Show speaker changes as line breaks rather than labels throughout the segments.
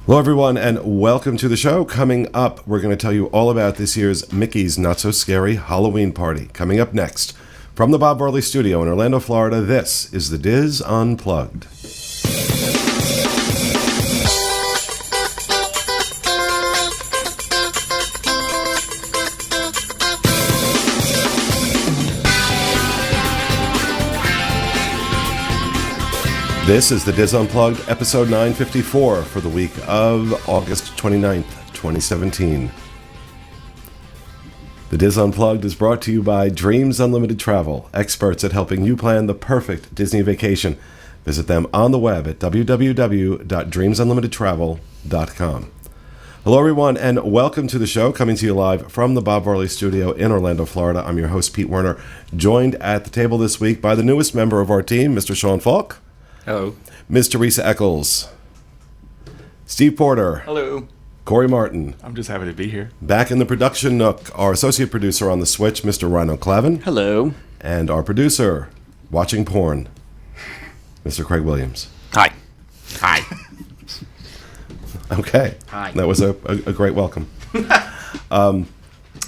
Hello, everyone, and welcome to the show. Coming up, we're going to tell you all about this year's Mickey's Not So Scary Halloween Party. Coming up next, from the Bob Varley Studio in Orlando, Florida, this is the Diz Unplugged. This is the Diz Unplugged, episode 954 for the week of August 29th, 2017. The Diz Unplugged is brought to you by Dreams Unlimited Travel, experts at helping you plan the perfect Disney vacation. Visit them on the web at www.dreamsunlimitedtravel.com. Hello, everyone, and welcome to the show, coming to you live from the Bob Varley Studio in Orlando, Florida. I'm your host, Pete Werner, joined at the table this week by the newest member of our team, Mr. Sean Falk.
Hello.
Ms. Teresa Eccles. Steve Porter.
Hello.
Corey Martin.
I'm just happy to be here.
Back in the production nook, our associate producer on the switch, Mr. Rhino Clavin.
Hello.
And our producer, watching porn, Mr. Craig Williams.
Hi. Hi.
Okay.
Hi.
That was a great welcome.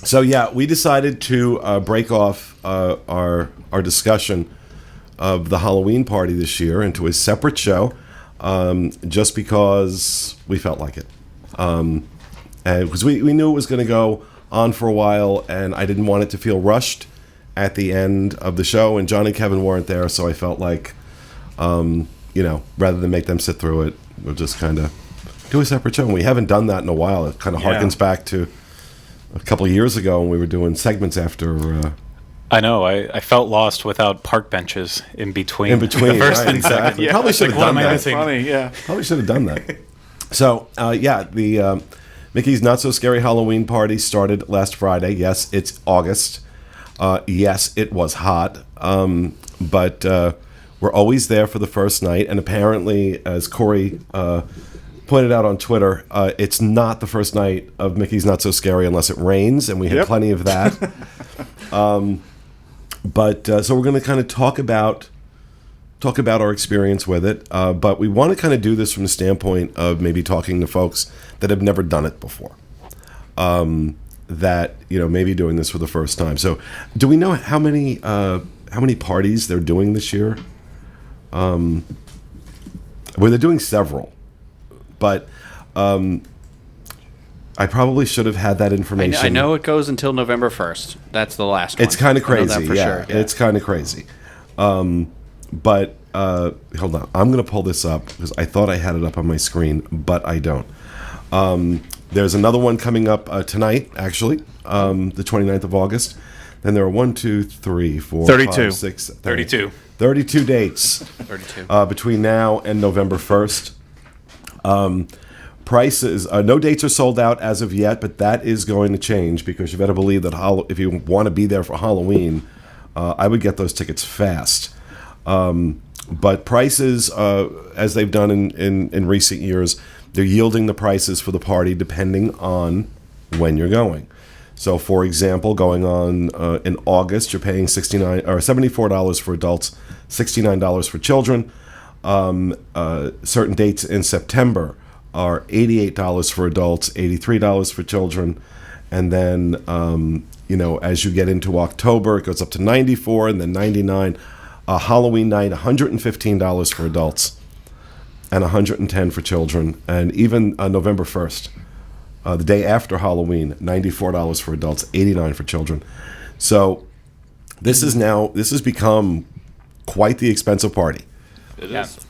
So yeah, we decided to break off our discussion of the Halloween party this year into a separate show, just because we felt like it. And because we knew it was going to go on for a while, and I didn't want it to feel rushed at the end of the show, and John and Kevin weren't there, so I felt like, rather than make them sit through it, we'll just kind of do a separate show. And we haven't done that in a while. It kind of harkens back to a couple of years ago when we were doing segments after...
I know. I felt lost without park benches in between.
The first
and
exactly.
second. Yeah.
Probably should have done that.
Funny, yeah.
Probably should have done that. So, the Mickey's Not So Scary Halloween Party started last Friday. Yes, it's August. Yes, it was hot. But we're always there for the first night. And apparently, as Corey pointed out on Twitter, it's not the first night of Mickey's Not So Scary unless it rains, and we had plenty of that. So we're going to kind of talk about our experience with it, but we want to kind of do this from the standpoint of maybe talking to folks that have never done it before, that maybe doing this for the first time. So, do we know how many parties they're doing this year? Well, they're doing several, but I probably should have had that information.
I know it goes until November 1st. That's the last one.
It's kind of crazy.
I know that for sure.
It's kind of crazy. But hold on. I'm going to pull this up because I thought I had it up on my screen, but I don't. There's another one coming up tonight, actually, the 29th of August. Then there are 1, 2, 3, 4,
32.
5, 6,
32.
32 dates
32.
between now and November 1st. Prices, no dates are sold out as of yet, but that is going to change because you better believe that if you want to be there for Halloween, I would get those tickets fast. But prices, as they've done in recent years, they're yielding the prices for the party depending on when you're going. So, for example, going on in August, you're paying $74 for adults, $69 for children. Certain dates in September are $88 for adults, $83 for children, and then as you get into October, it goes up to $94 and then $99. Halloween night, $115 for adults, and $110 for children, and even November 1st, the day after Halloween, $94 for adults, $89 for children. So this has become quite the expensive party.
It is.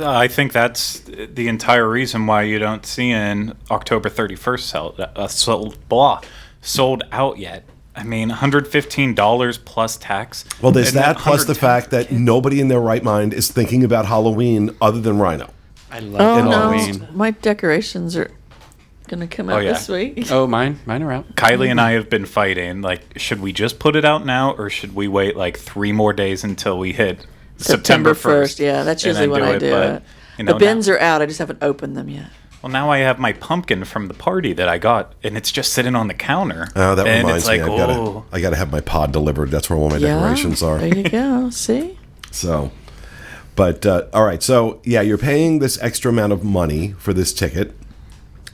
I think that's the entire reason why you don't see an October 31st sold out yet. I mean, $115 plus tax.
Well, there's that plus the fact that nobody in their right mind is thinking about Halloween other than Rhino.
I love Halloween.
No, my decorations are going to come out this week.
Oh, mine are out.
Kylie and I have been fighting. Like, should we just put it out now, or should we wait like 3 more days until we hit September 1st?
Yeah, that's usually when I do it. The bins are out. I just haven't opened them yet.
Well, now I have my pumpkin from the party that I got, and it's just sitting on the counter.
Oh, that
and
reminds
it's
me.
like,
I got to have my pod delivered. That's where all my decorations are.
There you go. See?
So, But all right, so yeah, you're paying this extra amount of money for this ticket.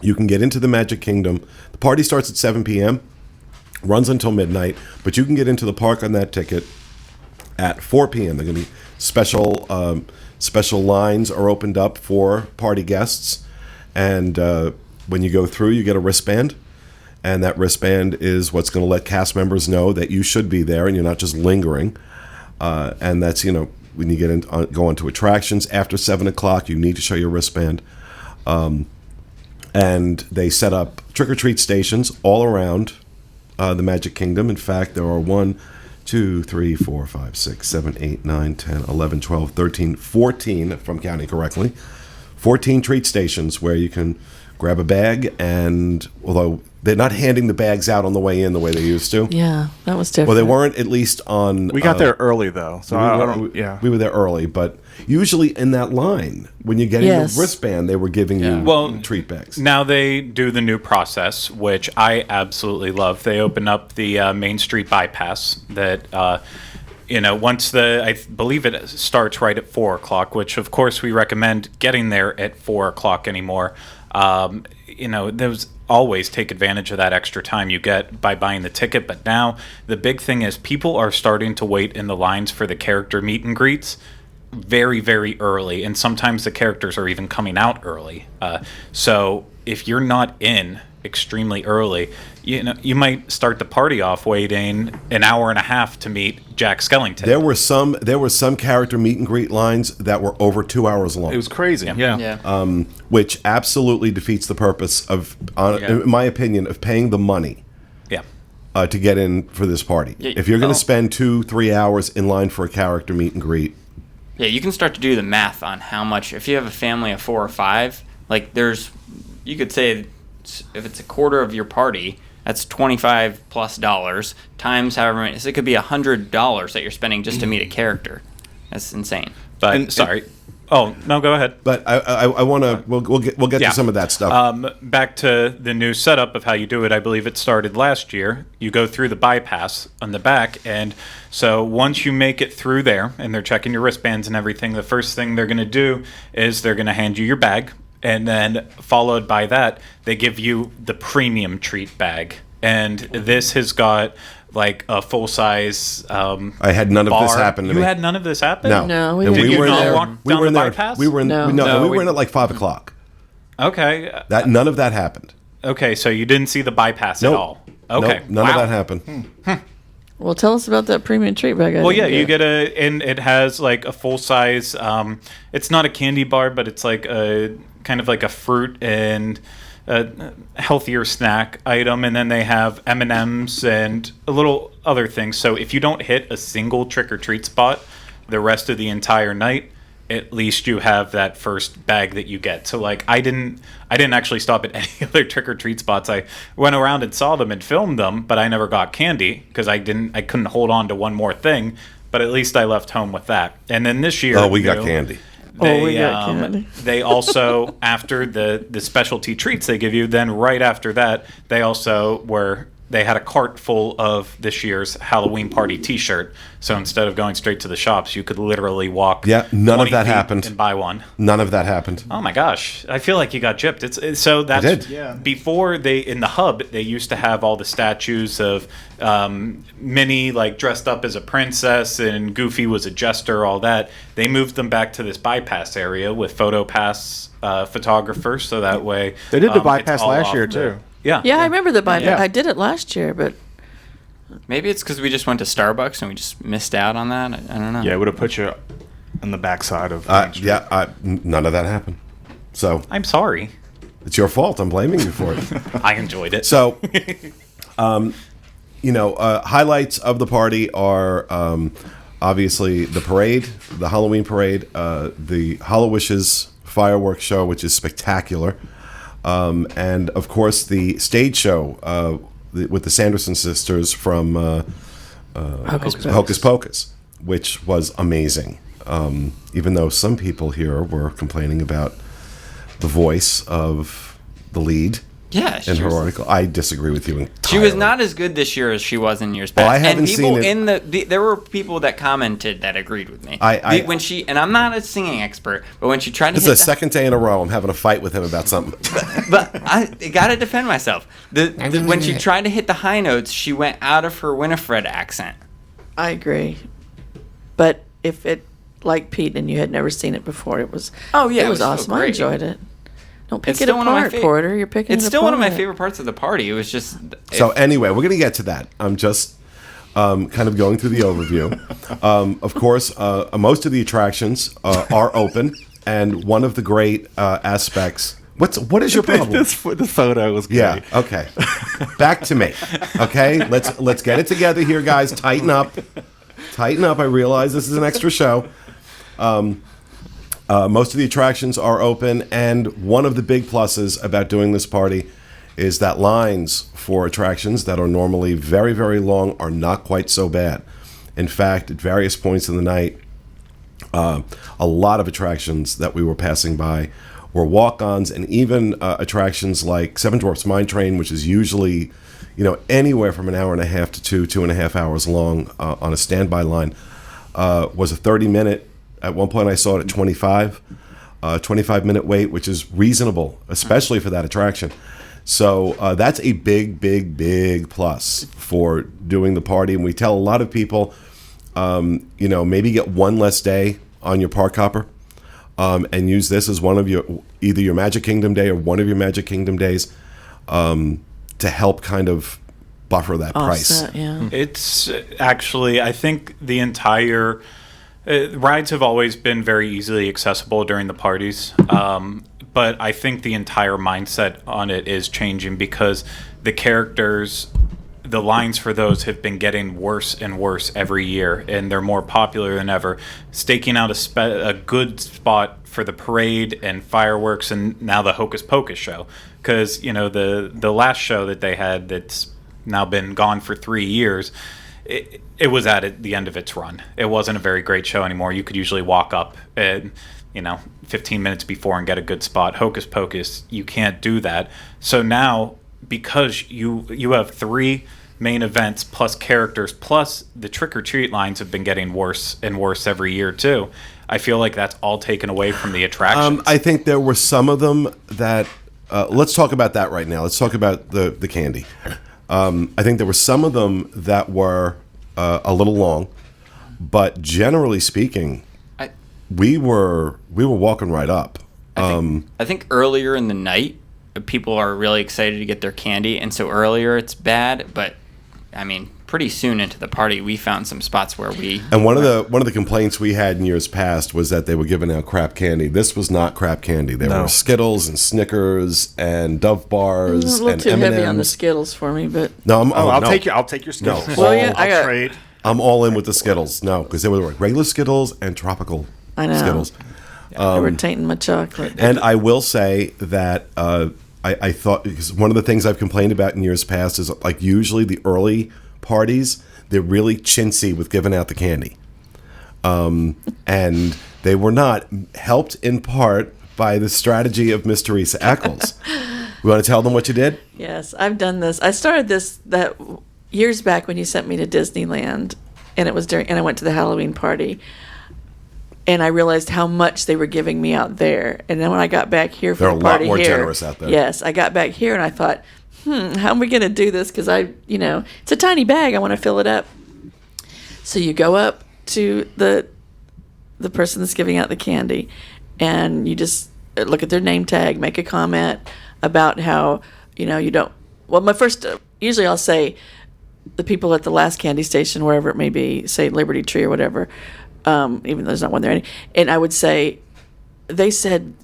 You can get into the Magic Kingdom. The party starts at 7 p.m., runs until midnight, but you can get into the park on that ticket at 4 p.m. They're going to be special lines are opened up for party guests, and when you go through, you get a wristband, and that wristband is what's going to let cast members know that you should be there and you're not just lingering. And that's, when you go into attractions after 7 o'clock, you need to show your wristband. And they set up trick-or-treat stations all around the Magic Kingdom. In fact, there are 1, 2, 3, 4, 5, 6, 7, 8, 9, 10, 11, 12, 13, 14, if I'm counting correctly. 14 treat stations where you can grab a bag, and although they're not handing the bags out on the way in the way they used to.
Yeah, that was different.
Well, they weren't, at least on...
We got there early, though. So
we were there early, but usually in that line, when you're getting the wristband, they were giving you treat bags.
Now they do the new process, which I absolutely love. They open up the Main Street bypass that... once I believe it starts right at 4 o'clock, which of course we recommend getting there at 4 o'clock anymore. There's always take advantage of that extra time you get by buying the ticket. But now the big thing is people are starting to wait in the lines for the character meet and greets very, very early. And sometimes the characters are even coming out early. So if you're not in extremely early, you might start the party off waiting an hour and a half to meet Jack Skellington.
There were some character meet and greet lines that were over 2 hours long.
It was crazy. Yeah.
Which absolutely defeats the purpose of, in my opinion, of paying the money.
Yeah.
To get in for this party.
Yeah,
if you're going to spend 2-3 hours in line for a character meet and greet.
Yeah, you can start to do the math on how much. If you have a family of 4 or 5, you could say if it's a quarter of your party, that's $25+ times however many. So it could be $100 that you're spending just to meet a character. That's insane.
But sorry. Oh no, go ahead.
But I want to. We'll get to some of that stuff.
Back to the new setup of how you do it. I believe it started last year. You go through the bypass on the back, and so once you make it through there, and they're checking your wristbands and everything, the first thing they're going to do is they're going to hand you your bag. And then followed by that, they give you the premium treat bag. And this has got like a full-size
I had none of this happen to me.
You had none of this happen?
No, we
and
didn't.
we were
not
there.
walk
We
down
were
the
there.
bypass?
We were in.
No.
We were in at like 5 o'clock.
Okay.
That none of that happened.
Okay, so you didn't see the bypass at all. Okay.
Nope, none of that happened.
Well, tell us about that premium treat bag.
Well, yeah, you get and it has like a full-size, it's not a candy bar, but it's like a kind of like a fruit and a healthier snack item, and then they have M&Ms and a little other things. So if you don't hit a single trick-or-treat spot the rest of the entire night, at least you have that first bag that you get. So like I didn't actually stop at any other trick-or-treat spots. I went around and saw them and filmed them, but I never got candy because I couldn't hold on to one more thing, but at least I left home with that. And then this year
we got candy.
We got candy.
They also, after the specialty treats they give you, then right after that, they had a cart full of this year's Halloween party T-shirt. So instead of going straight to the shops, you could literally walk.
Yeah, none of
20
that
feet
happened.
And buy one.
None of that happened.
Oh my gosh, I feel like you got gypped. So that's
I did.
Yeah.
Before in the hub they used to have all the statues of Minnie like dressed up as a princess and Goofy was a jester, all that. They moved them back to this bypass area with PhotoPass photographers, so that way
They did the
it's
bypass
all
last
off
year,
the-
too.
Yeah.
Yeah, I remember the bypass.
Yeah.
I did it last year, but
Maybe it's because we just went to Starbucks and we just missed out on that. I don't know.
Yeah, it would have put you on the backside of.
None of that happened. So
I'm sorry.
it's your fault. I'm blaming you for it.
I enjoyed it.
So, highlights of the party are obviously the parade, the Halloween parade, the HalloWishes fireworks show, which is spectacular, and of course the stage show with the Sanderson sisters from Hocus Pocus, which was amazing. Even though some people here were complaining about the voice of the lead.
Yeah,
in her article. I disagree with you entirely.
She was not as good this year as she was in years past.
Well, I haven't
and people
seen it.
there were people that commented that agreed with me. When she, and I'm not a singing expert, but when she tried to
This
hit
is the second day in a row I'm having a fight with him about something.
but I got to defend myself. When she tried to hit the high notes, she went out of her Winifred accent.
I agree. But if it, like Pete, and you had never seen it before, it was it was awesome. I enjoyed it. Don't pick it apart, Porter. You're picking it apart.
It's still one of my favorite parts of the party. It was just...
So anyway, we're going to get to that. I'm just kind of going through the overview. Of course, most of the attractions are open, and one of the great aspects... What is your problem?
The photo was great.
Yeah, okay. Back to me. Okay, let's get it together here, guys. Tighten up. Tighten up. I realize this is an extra show. Most of the attractions are open, and one of the big pluses about doing this party is that lines for attractions that are normally very, very long are not quite so bad. In fact, at various points in the night, a lot of attractions that we were passing by were walk-ons, and even attractions like Seven Dwarfs Mine Train, which is usually, anywhere from an hour and a half to 2.5 hours long on a standby line, was a 30-minute. At one point, I saw it at 25-minute wait, which is reasonable, especially for that attraction. So that's a big, big, big plus for doing the party. And we tell a lot of people, maybe get one less day on your park hopper, and use this as one of either your Magic Kingdom day or one of your Magic Kingdom days to help kind of buffer that price.
Yeah.
It's actually, I think the entire... rides have always been very easily accessible during the parties, but I think the entire mindset on it is changing because the characters, the lines for those have been getting worse and worse every year, and they're more popular than ever. Staking out a good spot for the parade and fireworks, and now the Hocus Pocus show, because the last show that they had that's now been gone for 3 years. It was at the end of its run. It wasn't a very great show anymore. You could usually walk up and 15 minutes before and get a good spot. Hocus Pocus, you can't do that. So now, because you have 3 main events plus characters plus the trick or treat lines have been getting worse and worse every year too. I feel like that's all taken away from the attractions.
I think there were some of them that. Let's talk about that right now. Let's talk about the candy. I think there were some of them that were a little long, but generally speaking, we were walking right up.
I think earlier in the night, people are really excited to get their candy, and so earlier it's bad. But I mean, pretty soon into the party, we found some spots where we.
And one of the complaints we had in years past was that they were giving out crap candy. This was not crap candy. There were Skittles and Snickers and Dove bars
a little
and
too
M&Ms.
heavy on the Skittles for me, but
No,
I'll
no.
take your Skittles.
No.
Well, yeah,
I'll trade.
I'm all in with the Skittles. No, because they were regular Skittles and tropical
I know.
Skittles.
they were tainting my chocolate.
And I will say that I thought, because one of the things I've complained about in years past is like usually the early parties, they're really chintzy with giving out the candy. And they were not, helped in part by the strategy of Miss Teresa Eccles. You want to tell them what you did?
Yes, I've done this. I started this that years back when you sent me to Disneyland, and it was and I went to the Halloween party, and I realized how much they were giving me out there. And then when I got back here for
They're
the
a lot
party
more
here,
generous out there.
Yes, I got back here and I thought, how am we going to do this? Because it's a tiny bag. I want to fill it up. So you go up to the person that's giving out the candy, and you just look at their name tag, make a comment about how you don't. Well, my first usually I'll say the people at the last candy station, wherever it may be, say Liberty Tree or whatever. Even though there's not one there, and I would say, they said,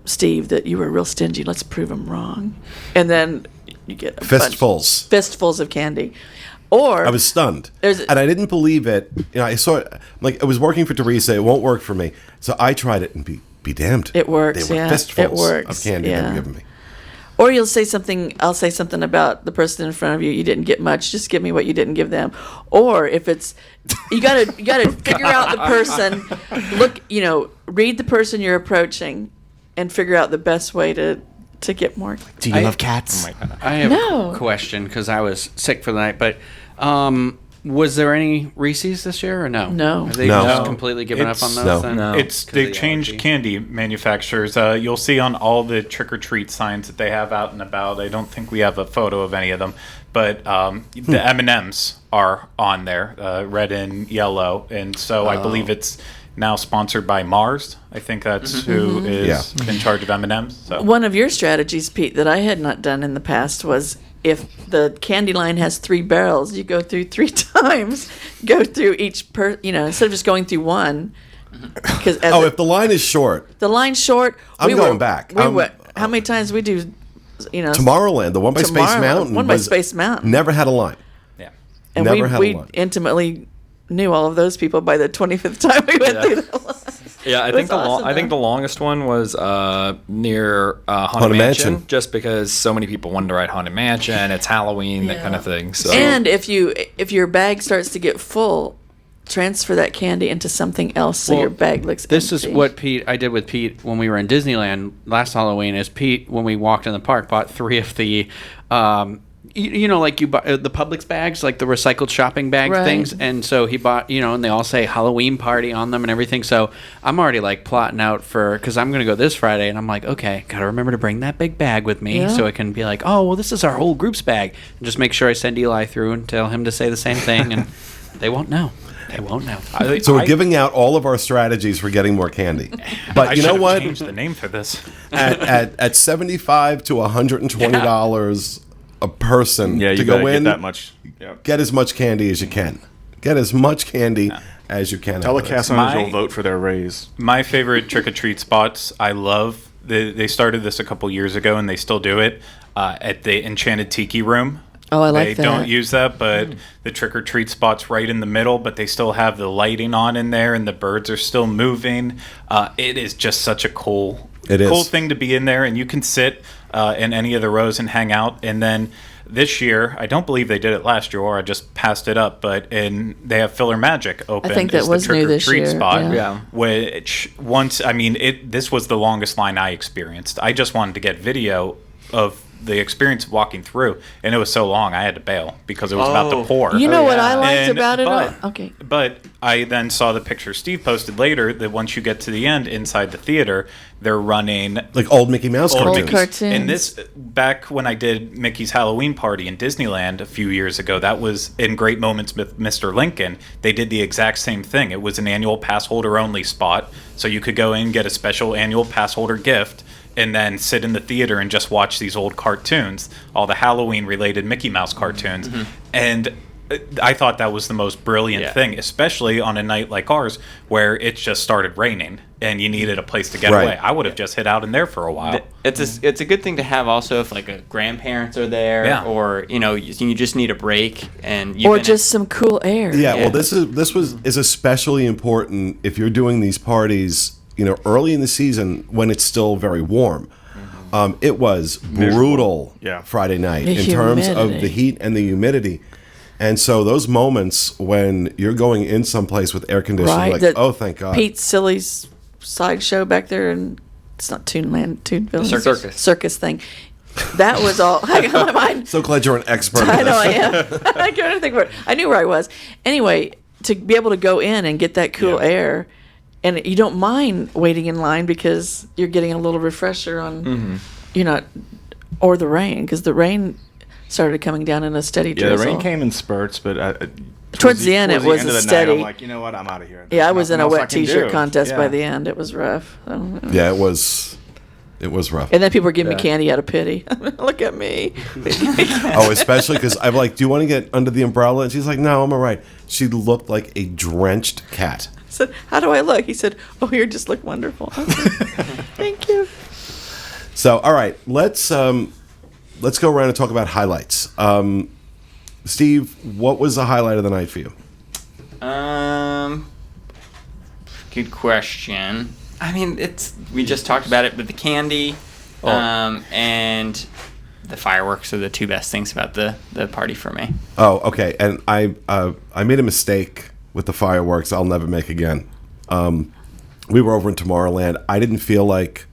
Steve, that you were real stingy. Let's prove them wrong, and then you get fistfuls of candy. Or
I was stunned, and I didn't believe it. I saw it like it was working for Teresa. It won't work for me, so I tried it, and be damned,
it works.
They were fistfuls of candy they were giving me.
Or you'll say something. I'll say something about the person in front of you. You didn't get much. Just give me what you didn't give them. Or if it's, you gotta figure out the person. Look, read the person you're approaching, and figure out the best way to to get more.
Do you love cats?
Oh my God. I have
No.
a question because I was sick for the night, but was there any Reese's this year or no?
No.
Have they
No.
just completely given up on
It's-
those
No.
then?
No.
It's
'Cause
they've
of the
changed
allergy.
candy manufacturers. You'll see on all the trick or treat signs that they have out and about. I don't think we have a photo of any of them, but the M&Ms are on there, red and yellow, and so I believe it's now sponsored by Mars. I think that's who is in charge of M&Ms. So.
One of your strategies, Pete, that I had not done in the past was if the candy line has 3 barrels, you go through 3 times, go through each instead of just going through one. Because
if the line is short,
the line's short,
I'm going back.
How many times we do,
Tomorrowland, the one by Space
Tomorrowland,
Mountain,
one by
was-
Space Mountain.
never had a line.
Yeah.
and
never had a
we
line.
intimately knew all of those people by the 25th time we went through the line.
Yeah, I
It
think
was awesome,
I think
though.
the longest one was near Haunted
Haunted
Mansion,
Mansion.
just because so many people wanted to ride Haunted Mansion. It's Halloween, that kind of thing. So
And if your bag starts to get full, transfer that candy into something else so
Well,
your bag looks
This
empty.
is what I did with Pete when we were in Disneyland last Halloween. Is Pete, when we walked in the park, bought 3 of the, like you buy the Publix bags, like the recycled shopping bag
Right.
things. And so he bought, and they all say Halloween party on them and everything. So I'm already like plotting out because I'm going to go this Friday, and I'm like, okay, got to remember to bring that big bag with me
Yeah.
so it can be like, oh, well, this is our whole group's bag. And just make sure I send Eli through and tell him to say the same thing, and they won't know. They won't know.
So we're giving out all of our strategies for getting more candy. But
I
you know
should have
what?
changed the name for this.
at $75 to $120 a person
Yeah, you
to
gotta
go
get
in,
that much. Yeah.
get as much candy as you can. Get as much candy as you can.
Tell the
out of
cast
this.
members
My-
you'll vote for their raise.
My favorite trick or treat spots, I love. They started this a couple years ago, and they still do it at the Enchanted Tiki Room.
Oh, I like
They
that.
don't use that, but the trick or treat spot's right in the middle, but they still have the lighting on in there, and the birds are still moving. It is just such a cool thing to be in there, and you can sit in any of the rows and hang out. And then this year, I don't believe they did it last year, or I just passed it up, but they have Filler Magic open.
I think that
as
was
the
new this
trick or treat
year,
spot.
yeah.
Which this was the longest line I experienced. I just wanted to get video of the experience of walking through, and it was so long I had to bail because it was about to pour.
You know what I liked
And-
about it?
but-
Okay.
But I then saw the picture Steve posted later that once you get to the end inside the theater, they're running
Like old Mickey Mouse
old
cartoons.
Mickey's.
cartoons.
And this, back when I did Mickey's Halloween party in Disneyland a few years ago, that was in Great Moments with Mr. Lincoln. They did the exact same thing. It was an annual pass holder only spot, so you could go in and get a special annual pass holder gift, and then sit in the theater and just watch these old cartoons, all the Halloween related Mickey Mouse cartoons. And I thought that was the most brilliant thing, especially on a night like ours where it just started raining and you needed a place to get
Right.
away. I would have just hid out in there for a while.
It's a good thing to have also if like a grandparents are there,
Yeah.
or you just need a break, and
Or just some cool air.
Yeah, well, this is especially important if you're doing these parties, early in the season when it's still very warm. It was brutal Friday night
The
in terms of
humidity.
the heat and the humidity. And so those moments when you're going in someplace with air conditioning,
Right.
like,
the
oh, thank God.
Pete Silly's sideshow back there, and it's not Toonville.
Circus.
Circus thing. That was all. I got my mind.
So glad you're an expert.
I
at
know I
this.
am. I couldn't think of it. I knew where I was. Anyway, to be able to go in and get that cool air, and you don't mind waiting in line because you're getting a little refresher on, or the rain, because the rain started coming down in a steady
Yeah,
drizzle.
the rain came in spurts, but
Towards the end, it was
end
a
of the
steady.
Night, I'm like, you know what? I'm out of here.
Yeah, I
There's
was in a
nothing else I
wet
can
T-shirt
do.
contest by
Yeah.
the end. It was rough.
Yeah, it was rough.
And then people were giving me candy out of pity. Look at me.
Oh, especially because I'm like, do you want to get under the umbrella? And she's like, no, I'm all right. She looked like a drenched cat.
I said, how do I look? He said, oh, you just look wonderful. I said, thank you.
So, all right, let's go around and talk about highlights. Steve, what was the highlight of the night for you?
Good question. I mean, we just talked about it, but the candy, and the fireworks are the two best things about the party for me.
Oh, okay. And I made a mistake with the fireworks I'll never make again. We were over in Tomorrowland. I didn't feel like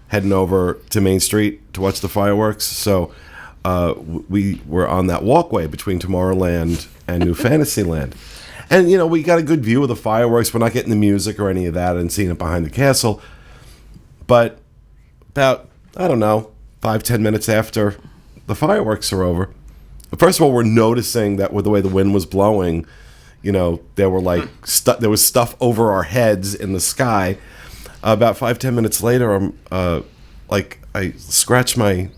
heading over to Main Street to watch the fireworks. So we were on that walkway between Tomorrowland and New Fantasyland. And, you know, we got a good view of the fireworks. We're not getting the music or any of that and seeing it behind the castle. But about, I don't know, 5-10 minutes after the fireworks are over, first of all, we're noticing that with the way the wind was blowing, you know, there were like there was stuff over our heads in the sky. About 5-10 minutes later, I'm like, I scratch my.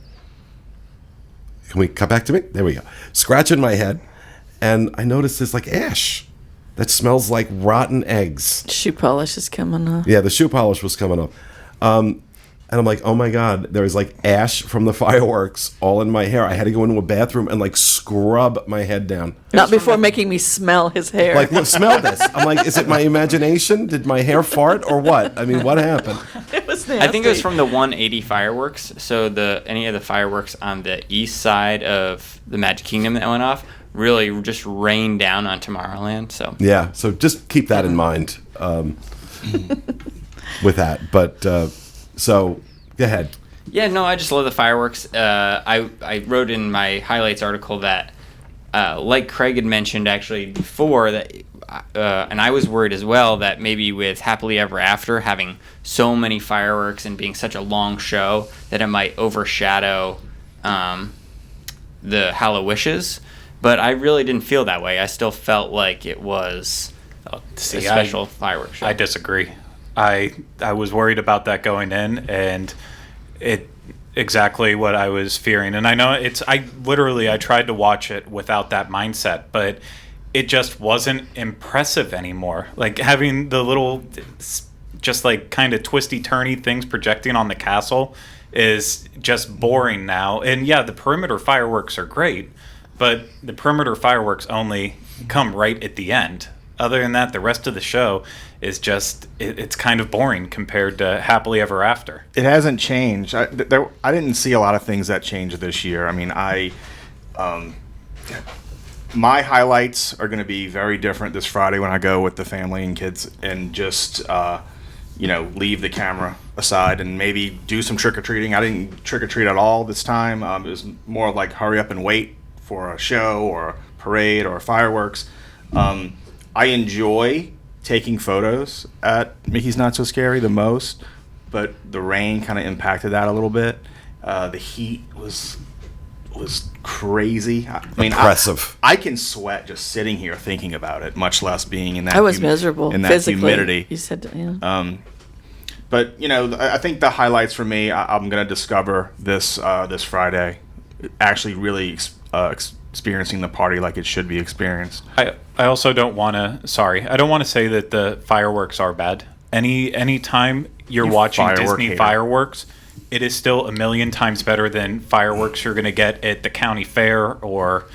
Can we cut back to me? There we go. Scratching my head, and I noticed there's like ash that smells like rotten eggs.
Shoe polish is coming off.
Yeah, the shoe polish was coming off. And I'm like, oh my God, there was like ash from the fireworks all in my hair. I had to go into a bathroom and like scrub my head down.
Not before making me smell his hair.
Like, look, smell this. I'm like, is it my imagination? Did my hair fart or what? I mean, what happened?
It was nasty.
I think it was from the 180 fireworks. So any of the fireworks on the east side of the Magic Kingdom that went off really just rained down on Tomorrowland. So
Yeah, so just keep that in mind with that. But so go ahead.
yeah, no, I just love the fireworks. I wrote in my highlights article that, like Craig had mentioned actually before, that, and I was worried as well that maybe with Happily Ever After having so many fireworks and being such a long show that it might overshadow the HalloWishes. But I really didn't feel that way. I still felt like it was a special fireworks show.
I disagree. I was worried about that going in, and it exactly what I was fearing. And I know I tried to watch it without that mindset, but it just wasn't impressive anymore. Like having the little, just like kind of twisty turny things projecting on the castle is just boring now. And yeah, the perimeter fireworks are great, but the perimeter fireworks only come right at the end. Other than that, the rest of the show is just, it's kind of boring compared to Happily Ever After.
It hasn't changed. I didn't see a lot of things that changed this year. I mean, my highlights are going to be very different this Friday when I go with the family and kids and just, leave the camera aside and maybe do some trick-or-treating. I didn't trick-or-treat at all this time. It was more like hurry up and wait for a show or a parade or fireworks. I enjoy taking photos at Mickey's Not So Scary the most, but the rain kind of impacted that a little bit. The heat was crazy. I mean,
Impressive.
I can sweat just sitting here thinking about it, much less being in that.
I was miserable
in that
physically.
humidity.
You said, yeah.
But I think the highlights for me, I'm going to discover this Friday, actually really experiencing the party like it should be experienced.
I also don't want to say that the fireworks are bad. Any time you're watching
firework
Disney
hater.
fireworks, it is still a million times better than fireworks you're going to get at the county fair or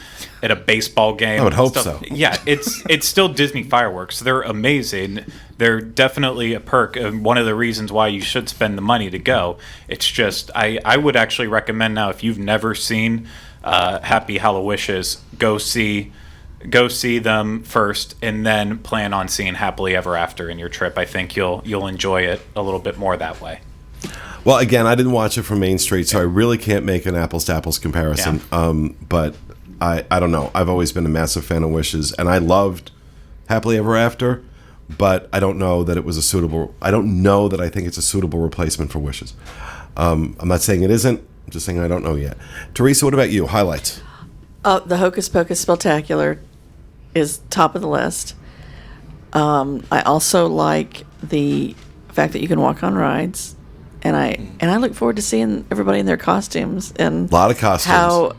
at a baseball game.
I would hope so.
Yeah, it's still Disney fireworks. They're amazing. They're definitely a perk, and one of the reasons why you should spend the money to go. It's just I would actually recommend now, if you've never seen Happy HalloWishes, go see them first, and then plan on seeing Happily Ever After in your trip. I think you'll enjoy it a little bit more that way.
Well, again, I didn't watch it from Main Street, so I really can't make an apples to apples comparison.
Yeah.
But I don't know. I've always been a massive fan of Wishes, and I loved Happily Ever After, but I don't know that it was a suitable. I don't know that I think it's a suitable replacement for Wishes. I'm not saying it isn't. I'm just saying I don't know yet. Teresa, what about you? Highlights?
The Hocus Pocus Spelltacular is top of the list. I also like the fact that you can walk on rides. And I look forward to seeing everybody in their costumes and
A lot of costumes.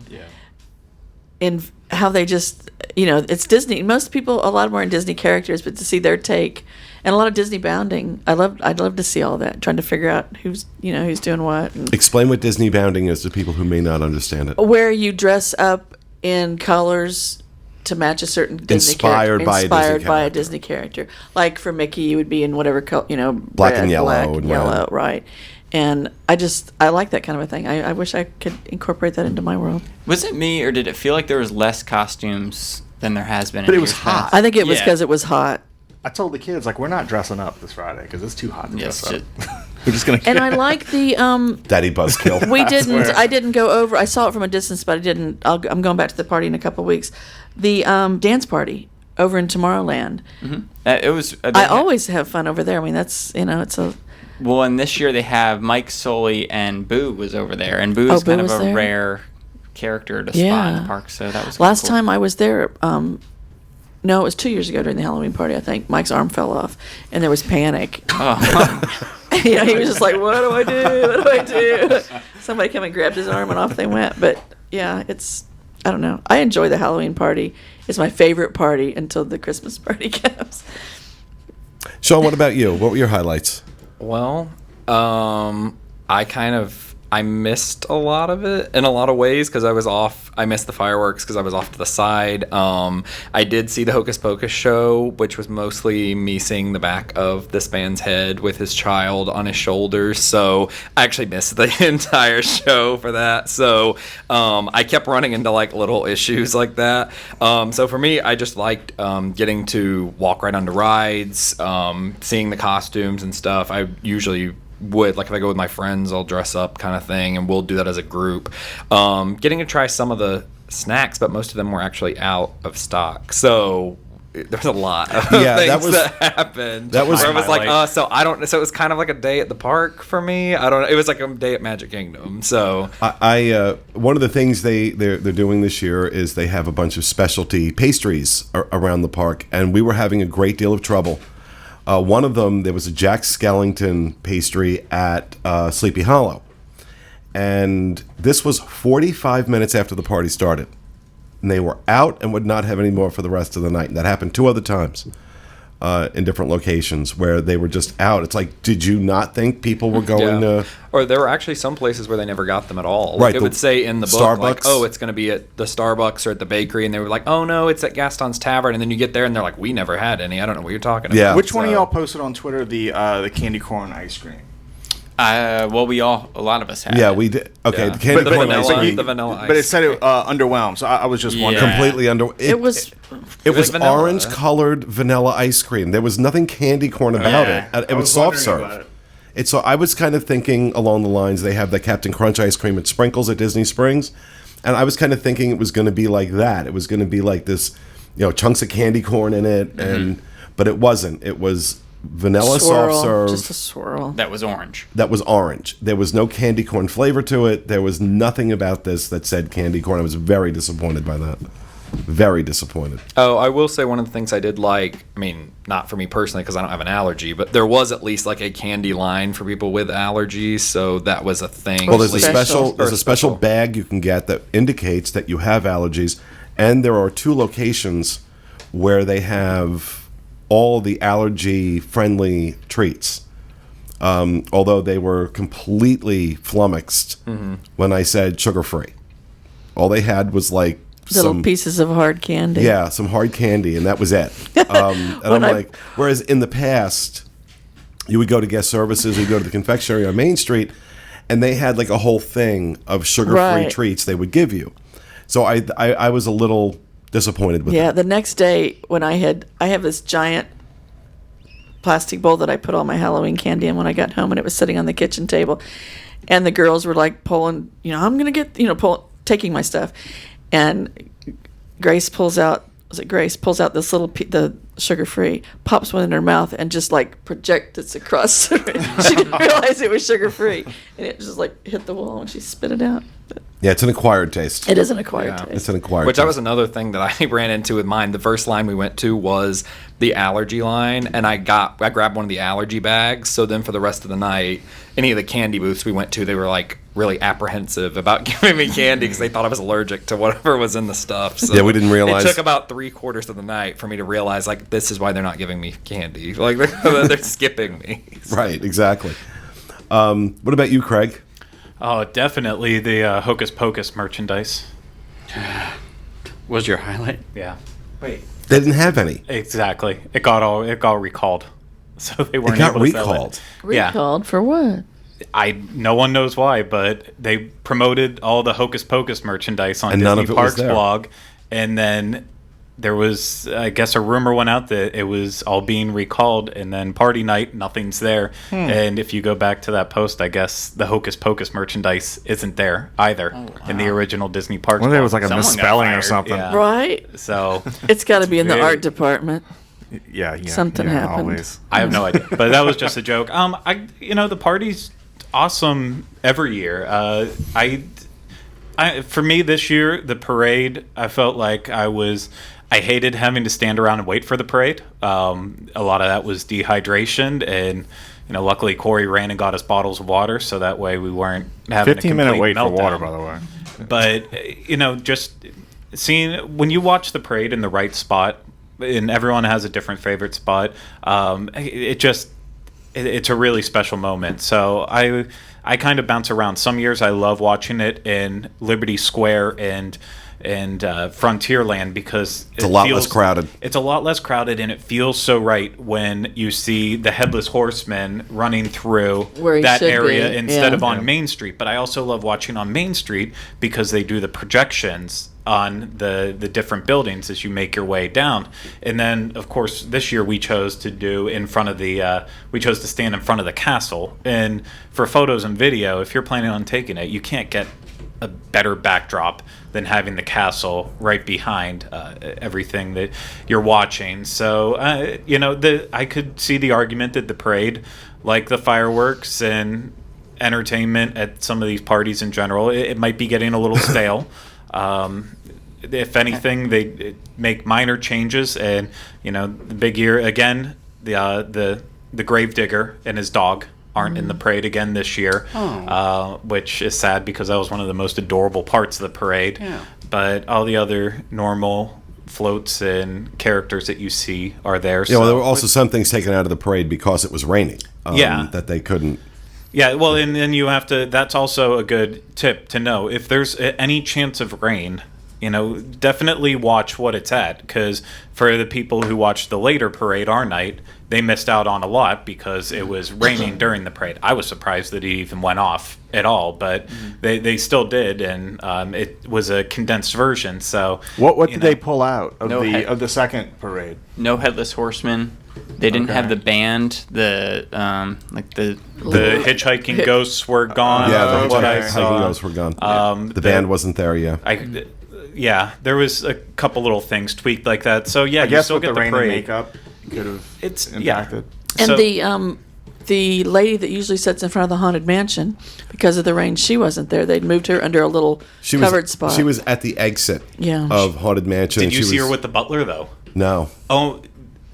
how they just, it's Disney. Most people, a lot more in Disney characters, but to see their take and a lot of Disney bounding. I'd love to see all that, trying to figure out who's doing what. And
Explain what Disney bounding is to people who may not understand it.
where you dress up in colors to match a certain Disney
Inspired by a Disney
by a
character.
Disney character. Like for Mickey, you would be in whatever color,
Black and yellow
black
and
and yellow,
red.
right? And I like that kind of a thing. I wish I could incorporate that into my world.
Was it me, or did it feel like there was less costumes than there has been?
But
in
it was
years
hot.
past?
I think it was
Yeah.
because it was hot.
I told the kids, we're not dressing up this Friday because it's too hot to
Yes,
dress up. We're just gonna.
And I like the
Daddy Buzzkill.
we didn't. I didn't go over. I saw it from a distance, but I didn't. I'm going back to the party in a couple of weeks. The dance party over in Tomorrowland.
It was.
I always have fun over there. I mean, that's it's a.
Well, and this year they have Mike Sully and Boo was over there, and Boo is
Boo
kind of
was
a
there?
rare character to spot in the park. So that was
Last
cool.
time I was there. No, it was 2 years ago during the Halloween party. I think Mike's arm fell off, and there was panic.
Oh.
He was just like, "What do I do? What do I do?" Somebody came and grabbed his arm, and off they went. But yeah, I don't know. I enjoy the Halloween party. It's my favorite party until the Christmas party comes.
Sean, what about you? What were your highlights?
Well, I missed a lot of it in a lot of ways because I was off. I missed the fireworks because I was off to the side. I did see the Hocus Pocus show, which was mostly me seeing the back of this man's head with his child on his shoulders. So I actually missed the entire show for that. So I kept running into like little issues like that. So for me, I just liked getting to walk right onto rides, seeing the costumes and stuff. I usually would, like if I go with my friends, I'll dress up kind of thing, and we'll do that as a group. Getting to try some of the snacks, but most of them were actually out of stock. So there's a lot of things that happened.
That was
where I was like,
highlight.
so it was kind of like a day at the park for me. I don't know. It was like a day at Magic Kingdom. So
I one of the things they're doing this year is they have a bunch of specialty pastries around the park, and we were having a great deal of trouble. One of them, there was a Jack Skellington pastry at Sleepy Hollow. And this was 45 minutes after the party started. And they were out and would not have any more for the rest of the night. And that happened 2 other times in different locations where they were just out. It's like, did you not think people were going to...
Or there were actually some places where they never got them at all.
Right,
It would say in the book,
Starbucks.
like, oh, it's going to be at the Starbucks or at the bakery. And they were like, oh, no, it's at Gaston's Tavern. And then you get there and they're like, we never had any. I don't know what you're talking about.
Yeah.
Which one of
So-
y'all posted on Twitter the candy corn ice cream?
Well, a lot of us had.
Yeah,
it.
we did. Okay,
Yeah.
the candy
But
corn ice
vanilla-
cream.
the vanilla ice.
But it said it underwhelmed, so I was just wondering.
Completely under...
It was.
It was
vanilla.
orange-colored vanilla ice cream. There was nothing candy corn about
Yeah,
it. It
I
was
was
soft
wondering about
serve.
it.
So I was kind of thinking along the lines, they have the Captain Crunch ice cream at Sprinkles at Disney Springs, and I was kind of thinking it was going to be like that. It was going to be like this, chunks of candy corn in it, but it wasn't. It was vanilla
Swirl,
soft serve.
just a swirl.
That was orange.
That was orange. There was no candy corn flavor to it. There was nothing about this that said candy corn. I was very disappointed by that. Very disappointed.
Oh, I will say one of the things I did like, I mean, not for me personally because I don't have an allergy, but there was at least like a candy line for people with allergies, so that was a thing.
Well, there's a
Special.
special bag you can get that indicates that you have allergies, and there are 2 locations where they have all the allergy-friendly treats. Although they were completely flummoxed when I said sugar-free. All they had was like
Little pieces of hard candy.
yeah, some hard candy, and that was it. And I'm like, whereas in the past, you would go to guest services, you'd go to the confectionery on Main Street, and they had like a whole thing of sugar-free
Right.
treats they would give you. So I was a little disappointed with
Yeah,
it.
the next day when I have this giant plastic bowl that I put all my Halloween candy in when I got home, and it was sitting on the kitchen table, and the girls were like pulling, I'm gonna get, taking my stuff, and Grace pulls out this little the sugar free, pops one in her mouth, and just like projects it across. She didn't realize it was sugar free, and it just like hit the wall, and she spit it out. But
Yeah, it's an acquired taste.
it is an acquired
Yeah.
taste.
It's an acquired
Which
taste.
that was another thing that I ran into with mine. The first line we went to was the allergy line, and I grabbed one of the allergy bags. So then for the rest of the night, any of the candy booths we went to, they were like really apprehensive about giving me candy because they thought I was allergic to whatever was in the stuff. So
Yeah, we didn't realize-
It took about 3/4 of the night for me to realize like this is why they're not giving me candy. Like they're skipping me.
Right, exactly. What about you, Craig?
Oh, definitely the Hocus Pocus merchandise.
Was your highlight?
Yeah,
Wait,
They didn't have any.
exactly. It got recalled, so they weren't
It got
able to sell
recalled.
it. Yeah,
Recalled for what?
no one knows why, but they promoted all the Hocus Pocus merchandise on
And none
Disney
of it was
Parks
there.
blog, and then there was, I guess, a rumor went out that it was all being recalled, and then party night, nothing's there. And if you go back to that post, I guess the Hocus Pocus merchandise isn't there either in the original Disney parks.
Well, there was like a
Someone got
misspelling or
fired.
something.
Yeah.
Right?
So
It's got to be in the
very-
art department.
Yeah,
Something happened.
Always.
I have no idea, but that was just a joke. The party's awesome every year. For me this year, the parade, I felt like I hated having to stand around and wait for the parade. A lot of that was dehydration, and luckily Corey ran and got us bottles of water, so that way we weren't having
15-minute wait for water,
meltdown.
by the way.
But just seeing when you watch the parade in the right spot, and everyone has a different favorite spot. It's a really special moment. So I kind of bounce around. Some years I love watching it in Liberty Square and Frontierland because
It's a lot less crowded.
It's a lot less crowded, and it feels so right when you see the Headless Horseman running through
Where he
that
should
area
be,
instead
yeah.
of on Main Street. But I also love watching on Main Street because they do the projections on the different buildings as you make your way down. And then, of course, this year we chose to stand in front of the castle. And for photos and video, if you're planning on taking it, you can't get a better backdrop than having the castle right behind everything that you're watching. So, I could see the argument that the parade, like the fireworks and entertainment at some of these parties in general, it might be getting a little stale. If anything, they make minor changes, and the big year again. The gravedigger and his dog aren't in the parade again this year, which is sad because that was one of the most adorable parts of the parade.
Yeah.
But all the other normal floats and characters that you see are there.
Yeah, well, there were also some things taken out of the parade because it was raining.
Yeah.
That they couldn't.
Yeah, well, and then you have to. That's also a good tip to know if there's any chance of rain. Definitely watch what it's at, because for the people who watched the later parade our night, they missed out on a lot because it was raining during the parade. I was surprised that it even went off at all, but they still did, and it was a condensed version. So
What did they pull out of
No head-
of the second parade?
No Headless Horseman. They didn't have the band. The
hitchhiking ghosts were gone.
Yeah,
from
the
what I
hiking
saw.
ghosts were gone. The band wasn't there, yeah.
There was a couple little things tweaked like that. So yeah,
I
you
guess
still
with
get
the
the
rain and
parade.
makeup could have impacted.
And
So-
the lady that usually sits in front of the haunted mansion, because of the rain, she wasn't there. They'd moved her under a little covered spot.
She was at the exit
Yeah.
of Haunted Mansion.
Did you see her
was-
with the butler though?
No.
Oh,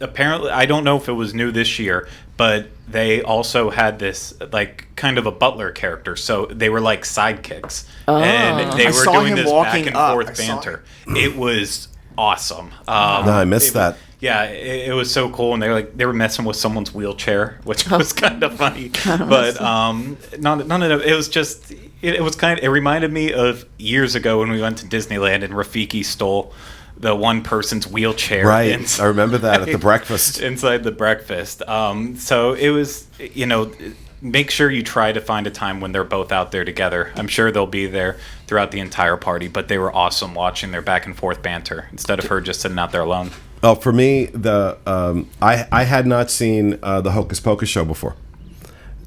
apparently, I don't know if it was new this year, but they also had this kind of a butler character, so they were like sidekicks, and they
I
were
saw
doing
him
this back
walking
and
up.
forth
I saw
banter. It was awesome.
No, I missed that.
Yeah, it was so cool, and they were messing with someone's wheelchair, which was kind of funny. But none of it. It was just it was kind of. It reminded me of years ago when we went to Disneyland and Rafiki stole the one person's wheelchair.
Right.
inside-
I remember that at the breakfast.
inside the breakfast. So it was, make sure you try to find a time when they're both out there together. I'm sure they'll be there throughout the entire party, but they were awesome watching their back and forth banter instead of her just sitting out there alone.
Well, for me, I had not seen the Hocus Pocus show before,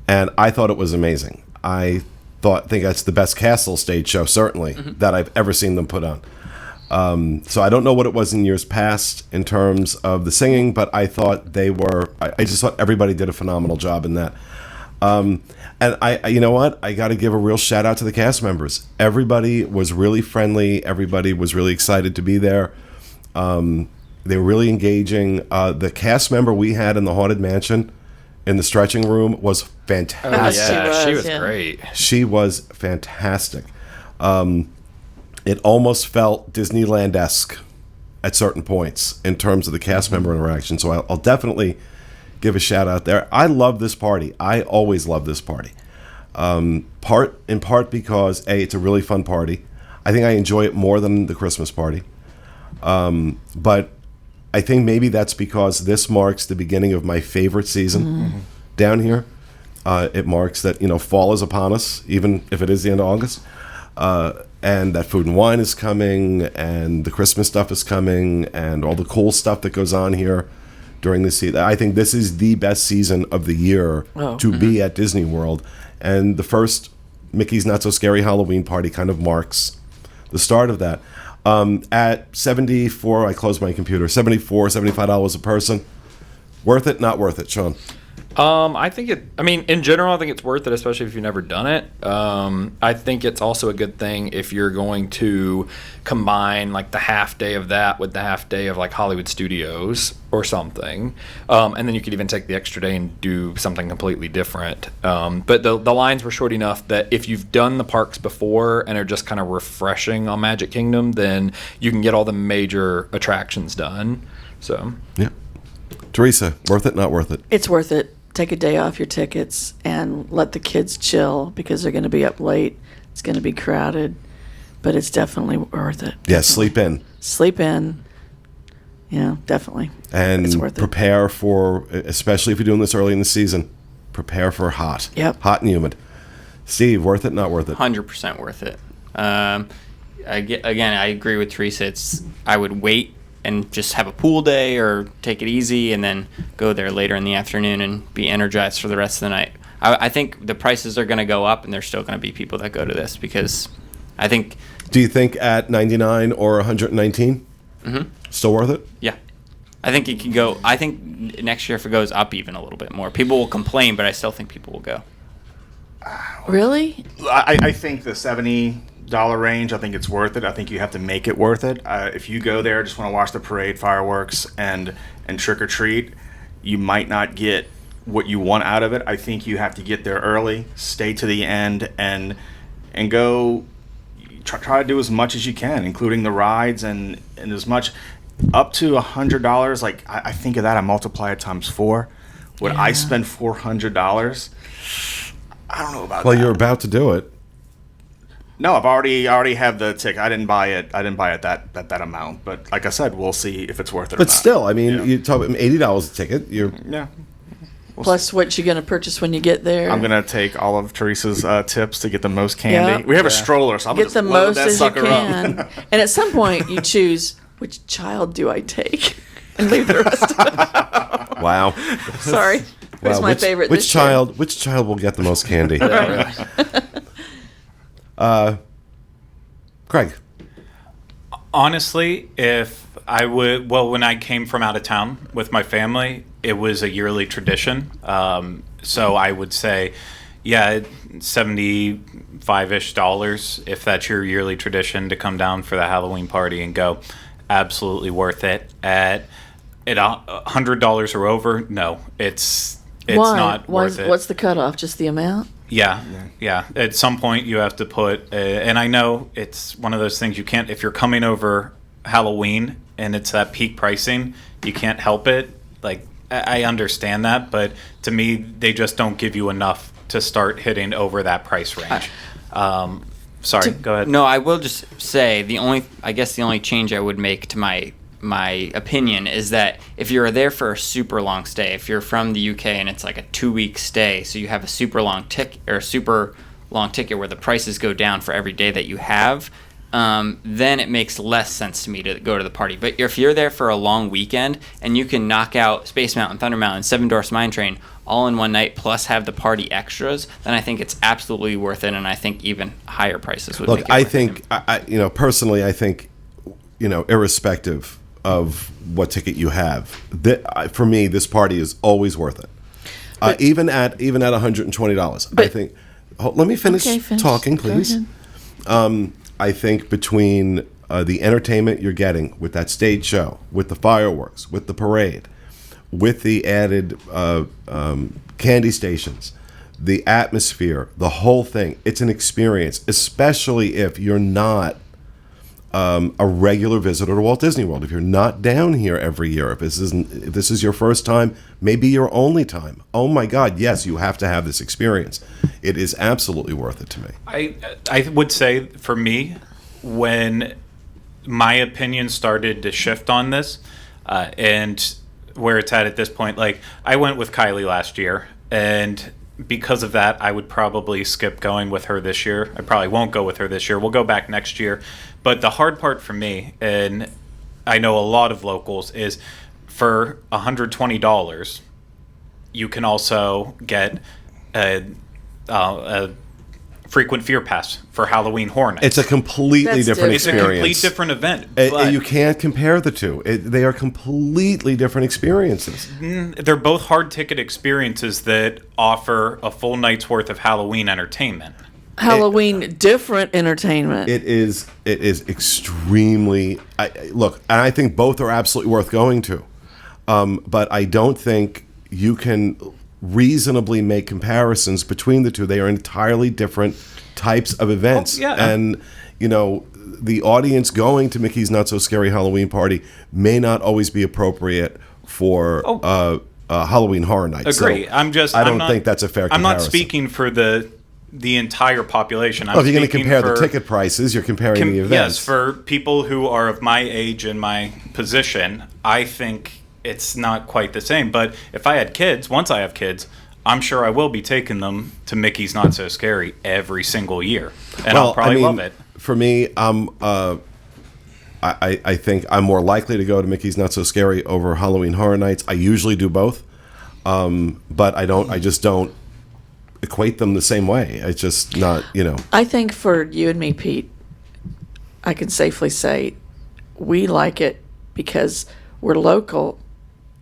and I thought it was amazing. I think that's the best castle stage show, certainly, that I've ever seen them put on. So I don't know what it was in years past in terms of the singing, but I thought they were. I just thought everybody did a phenomenal job in that. And you know what? I got to give a real shout out to the cast members. Everybody was really friendly. Everybody was really excited to be there. They were really engaging. The cast member we had in the Haunted Mansion in the stretching room was fantastic.
She was
yeah.
great.
She was fantastic. It almost felt Disneyland-esque at certain points in terms of the cast member interaction. So I'll definitely give a shout out there. I love this party. I always love this party. In part because it's a really fun party. I think I enjoy it more than the Christmas party. But I think maybe that's because this marks the beginning of my favorite season down here. It marks that fall is upon us, even if it is the end of August. and that Food and Wine is coming, and the Christmas stuff is coming, and all the cool stuff that goes on here during the season. I think this is the best season of the year to be at Disney World. And the first Mickey's Not So Scary Halloween Party kind of marks the start of that. At $74, I closed my computer, $75 a person. Worth it, not worth it, Sean?
I think in general, I think it's worth it, especially if you've never done it. I think it's also a good thing if you're going to combine like the half day of that with the half day of like Hollywood Studios or something. And then you could even take the extra day and do something completely different. But the lines were short enough that if you've done the parks before and are just kind of refreshing on Magic Kingdom, then you can get all the major attractions done. So,
yeah. Teresa, worth it, not worth it?
It's worth it. Take a day off your tickets and let the kids chill because they're going to be up late. It's going to be crowded, but it's definitely worth it.
Yeah, sleep in.
Sleep in. Yeah, definitely.
And
it's worth
prepare for, especially if you're doing this early in the season, prepare for hot.
Yep.
Hot and humid. Steve, worth it, not worth it?
100% worth it. Again, I agree with Teresa. I would wait and just have a pool day or take it easy and then go there later in the afternoon and be energized for the rest of the night. I think the prices are going to go up, and there's still going to be people that go to this because I think...
Do you think at $99 or $119, still worth it?
Yeah. I think it can go... I think next year if it goes up even a little bit more. People will complain, but I still think people will go.
Really?
I think the $70 range, I think it's worth it. I think you have to make it worth it. If you go there, just want to watch the parade, fireworks, and trick or treat, you might not get what you want out of it. I think you have to get there early, stay to the end, and go try to do as much as you can, including the rides and as much up to $100. Like I think of that, I multiply it times 4. Would I spend $400? I don't know about that.
Well, you're about to do it.
No, I've already have the ticket. I didn't buy it that amount. But like I said, we'll see if it's worth it.
But
or not.
still, I mean, you talk about $80 a ticket.
Yeah.
Plus what you're going to purchase when you get there.
I'm gonna take all of Teresa's tips to get the most candy.
Yeah.
We have a stroller, so I'm
get
just
the
load
most
that
as you
sucker
can.
up.
And at some point, you choose which child do I take, and leave the rest of it.
Wow.
Sorry, who's my favorite?
Which
this year?
child? Which child will get the most candy? Craig.
Honestly, if I would, when I came from out of town with my family, it was a yearly tradition. So I would say, yeah, $75-ish, if that's your yearly tradition to come down for the Halloween party and go. Absolutely worth it. At $100 or over, no, it's
Why?
not worth it.
What's the cutoff? Just the amount?
Yeah. At some point, you have to put, and I know it's one of those things you can't, if you're coming over Halloween and it's that peak pricing, you can't help it. Like, I understand that, but to me, they just don't give you enough to start hitting over that price range. Sorry, go ahead.
No, I will just say the only change I would make to my opinion is that if you're there for a super long stay, if you're from the UK and it's like a 2-week stay, so you have a super long ticket where the prices go down for every day that you have, then it makes less sense to me to go to the party. But if you're there for a long weekend and you can knock out Space Mountain, Thunder Mountain, Seven Dwarfs Mine Train all in one night plus have the party extras, then I think it's absolutely worth it, and I think even higher prices would make it worth it.
Personally, I think, irrespective of what ticket you have, for me, this party is always worth it. Even at $120, I think. Let me finish talking, please. I think between the entertainment you're getting with that stage show, with the fireworks, with the parade, with the added candy stations, the atmosphere, the whole thing, it's an experience, especially if you're not a regular visitor to Walt Disney World. If you're not down here every year, if this is your first time, maybe your only time, oh my God, yes, you have to have this experience. It is absolutely worth it to me.
I would say for me, when my opinion started to shift on this, and where it's at this point, like I went with Kylie last year, and because of that, I would probably skip going with her this year. I probably won't go with her this year. We'll go back next year. But the hard part for me, and I know a lot of locals, is for $120, you can also get a frequent fear pass for Halloween Horror Nights.
It's a completely
That's
different
different.
It's a
experience.
complete different event.
And
But
you can't compare the two. They are completely different experiences.
they're both hard ticket experiences that offer a full night's worth of Halloween entertainment.
Halloween different entertainment.
It is extremely look, and I think both are absolutely worth going to. But I don't think you can reasonably make comparisons between the two. They are entirely different types of events.
Oh, yeah.
And the audience going to Mickey's Not So Scary Halloween Party may not always be appropriate for Halloween Horror Nights.
Agree.
So
I
don't think that's a fair
I'm
comparison.
not speaking for the entire population. I'm
If you're going to
speaking
compare the
for-
ticket prices, you're comparing the events.
Yes, for people who are of my age and my position, I think it's not quite the same. But if I had kids, once I have kids, I'm sure I will be taking them to Mickey's Not So Scary every single year, and I'll probably love it.
For me, I think I'm more likely to go to Mickey's Not So Scary over Halloween Horror Nights. I usually do both, but I just don't equate them the same way. It's just not,
I think for you and me, Pete, I can safely say we like it because we're local.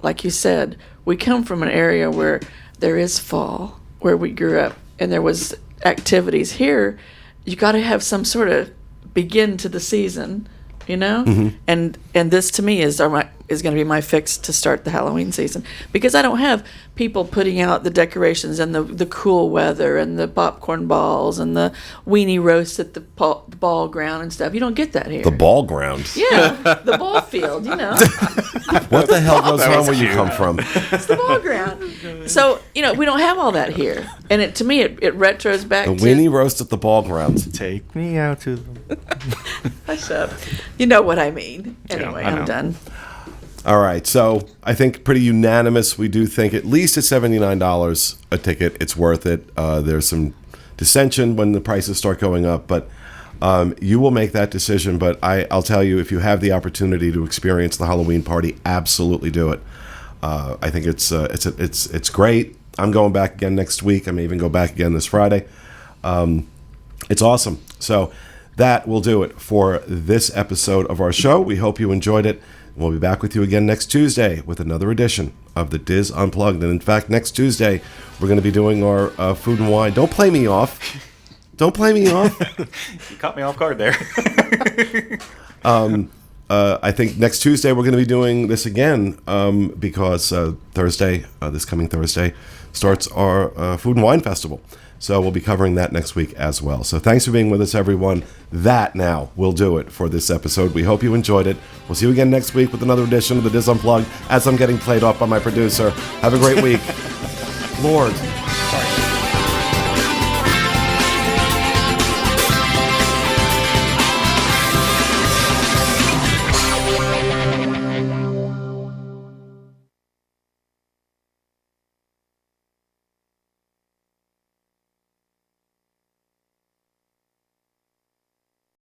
Like you said, we come from an area where there is fall, where we grew up, and there was activities. Here, you got to have some sort of begin to the season, and this to me is going to be my fix to start the Halloween season, because I don't have people putting out the decorations and the cool weather and the popcorn balls and the weenie roast at the ball ground and stuff. You don't get that here.
the ball ground.
Yeah, the ball field,
What the hell goes on where you come from?
it's the ball ground. So, we don't have all that here. And to me, it retros back
The
to...
weenie roast at the ball ground.
Take me out to them.
Hush up. You know what I mean. Anyway,
I know.
I'm done.
All right, so I think pretty unanimous. We do think at least at $79 a ticket, it's worth it. There's some dissension when the prices start going up, but you will make that decision. But I'll tell you, if you have the opportunity to experience the Halloween party, absolutely do it. I think it's great. I'm going back again next week. I may even go back again this Friday. It's awesome. So that will do it for this episode of our show. We hope you enjoyed it. We'll be back with you again next Tuesday with another edition of the Diz Unplugged. And in fact, next Tuesday, we're going to be doing our food and wine. Don't play me off. Don't play me off.
You caught me off guard there.
I think next Tuesday we're going to be doing this again because Thursday, this coming Thursday, starts our Food and Wine Festival. So we'll be covering that next week as well. So thanks for being with us, everyone. That now will do it for this episode. We hope you enjoyed it. We'll see you again next week with another edition of the Diz Unplugged as I'm getting played off by my producer. Have a great week. Lord.